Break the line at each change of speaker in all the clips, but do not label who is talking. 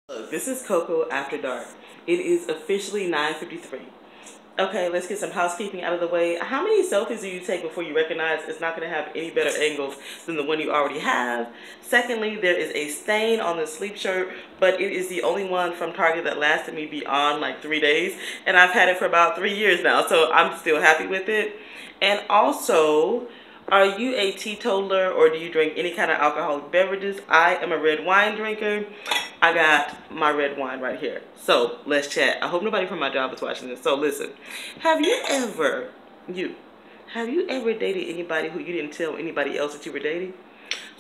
Look, this is Coco After Dark. It is officially 9:53. Okay, let's get some housekeeping out of the way. How many selfies do you take before you recognize it's not going to have any better angles than the one you already have? Secondly, there is a stain on the sleep shirt, but it is the only one from Target that lasted me beyond like 3 days. And I've had it for about 3 years now, so I'm still happy with it. And also, are you a teetotaler or do you drink any kind of alcoholic beverages? I am a red wine drinker. I got my red wine right here. So let's chat. I hope nobody from my job is watching this. So listen, have you ever, have you ever dated anybody who you didn't tell anybody else that you were dating?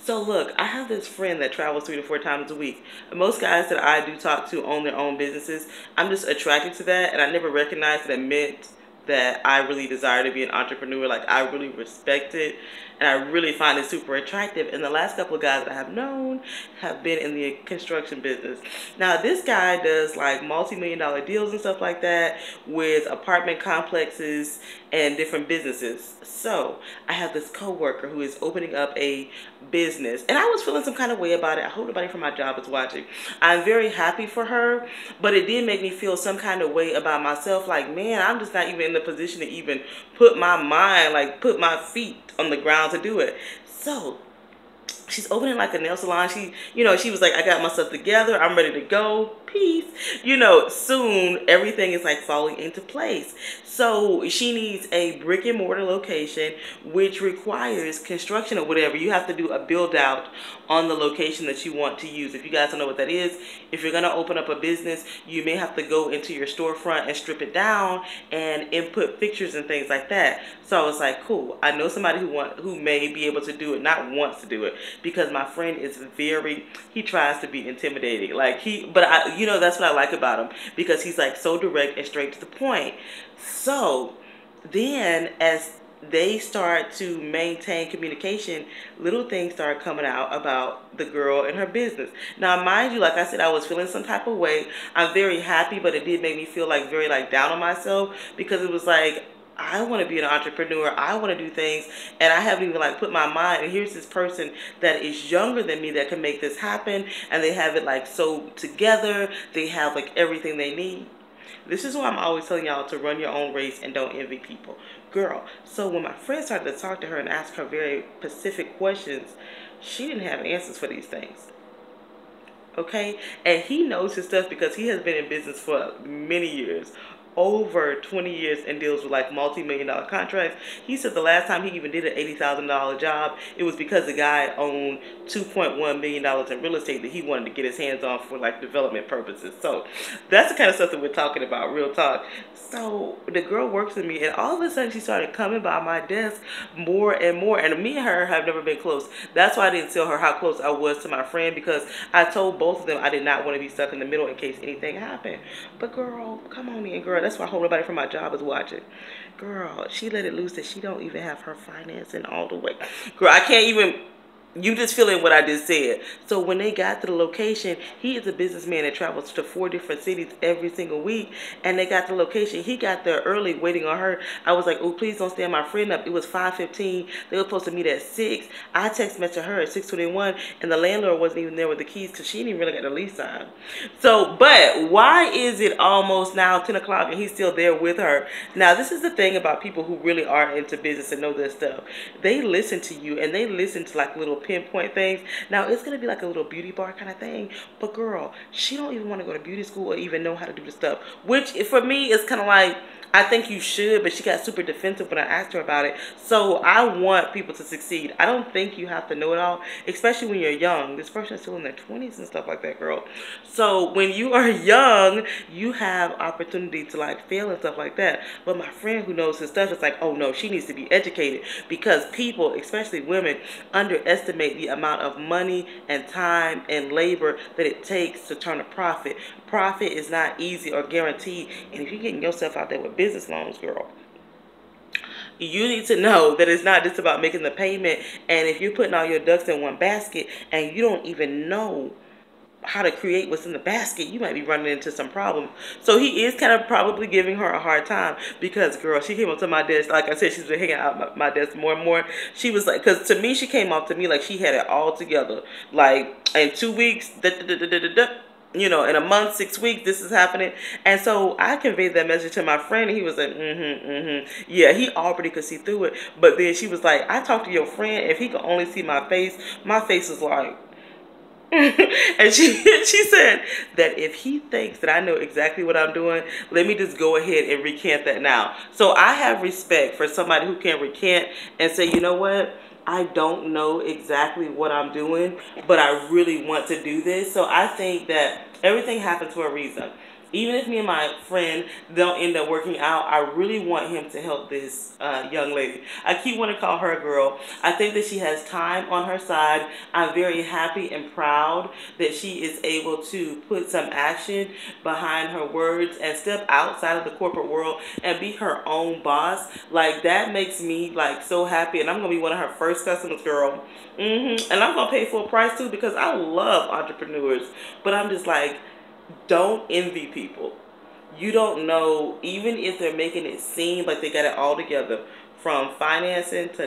So look, I have this friend that travels 3 to 4 times a week. Most guys that I do talk to own their own businesses. I'm just attracted to that, and I never recognized that it meant that I really desire to be an entrepreneur. Like, I really respect it, and I really find it super attractive. And the last couple of guys that I have known have been in the construction business. Now, this guy does like multi-million-dollar deals and stuff like that with apartment complexes and different businesses. So I have this coworker who is opening up a business, and I was feeling some kind of way about it. I hope nobody from my job is watching. I'm very happy for her, but it did make me feel some kind of way about myself. Like, man, I'm just not even in the position to even put my mind, like put my feet on the ground to do it. So she's opening like a nail salon. She was like, I got my stuff together. I'm ready to go. Peace. Soon everything is like falling into place. So she needs a brick and mortar location, which requires construction or whatever. You have to do a build out on the location that you want to use. If you guys don't know what that is, if you're going to open up a business, you may have to go into your storefront and strip it down and input pictures and things like that. So I was like, cool. I know somebody who may be able to do it, not wants to do it, because my friend is he tries to be intimidating. That's what I like about him, because he's like so direct and straight to the point. So then as they start to maintain communication, little things start coming out about the girl and her business. Now, mind you, like I said, I was feeling some type of way. I'm very happy, but it did make me feel like very like down on myself, because it was like, I want to be an entrepreneur. I want to do things, and I haven't even like put my mind. And here's this person that is younger than me that can make this happen, and they have it like so together. They have like everything they need. This is why I'm always telling y'all to run your own race and don't envy people. Girl, so when my friend started to talk to her and ask her very specific questions, she didn't have answers for these things. Okay? And he knows his stuff because he has been in business for many years. Over 20 years, and deals with like multi-million-dollar contracts. He said the last time he even did an $80,000 job, it was because the guy owned $2.1 million in real estate that he wanted to get his hands on for like development purposes. So that's the kind of stuff that we're talking about, real talk. So the girl works with me, and all of a sudden she started coming by my desk more and more, and me and her have never been close. That's why I didn't tell her how close I was to my friend, because I told both of them I did not want to be stuck in the middle in case anything happened. But girl, come on in, girl. That's why I hope nobody from my job is watching. Girl, she let it loose that she don't even have her financing all the way. Girl, I can't even... You just feeling what I just said. So when they got to the location, he is a businessman that travels to 4 different cities every single week. And they got the location. He got there early waiting on her. I was like, oh, please don't stand my friend up. It was 5:15. They were supposed to meet at 6. I text messaged her at 6:21. And the landlord wasn't even there with the keys because she didn't even really get the lease signed. So, but why is it almost now 10 o'clock and he's still there with her? Now, this is the thing about people who really are into business and know their stuff. They listen to you, and they listen to like little pinpoint things. Now it's gonna be like a little beauty bar kind of thing, but girl, she don't even want to go to beauty school or even know how to do the stuff, which for me is kind of like, I think you should, but she got super defensive when I asked her about it. So I want people to succeed. I don't think you have to know it all, especially when you're young. This person is still in their 20s and stuff like that, girl. So when you are young, you have opportunity to like fail and stuff like that. But my friend who knows his stuff is like, oh no, she needs to be educated, because people, especially women, underestimate the amount of money and time and labor that it takes to turn a profit. Profit is not easy or guaranteed, and if you're getting yourself out there with business loans, girl, you need to know that it's not just about making the payment. And if you're putting all your ducks in one basket and you don't even know how to create what's in the basket, you might be running into some problems. So he is kind of probably giving her a hard time, because girl, she came up to my desk, like I said, she's been hanging out at my desk more and more. She was like, because to me, she came off to me like she had it all together, like in 2 weeks, you know, in a month, 6 weeks, this is happening. And so I conveyed that message to my friend, and he was like, yeah, he already could see through it. But then she was like, I talked to your friend, if he could only see my face was like, and she said that if he thinks that I know exactly what I'm doing, let me just go ahead and recant that now. So I have respect for somebody who can recant and say, you know what? I don't know exactly what I'm doing, but I really want to do this. So I think that everything happens for a reason. Even if me and my friend don't end up working out, I really want him to help this young lady. I keep wanting to call her a girl. I think that she has time on her side. I'm very happy and proud that she is able to put some action behind her words and step outside of the corporate world and be her own boss. Like, that makes me like so happy, and I'm gonna be one of her first customers, girl. And I'm gonna pay full price too, because I love entrepreneurs. But I'm just like, don't envy people. You don't know, even if they're making it seem like they got it all together, from financing to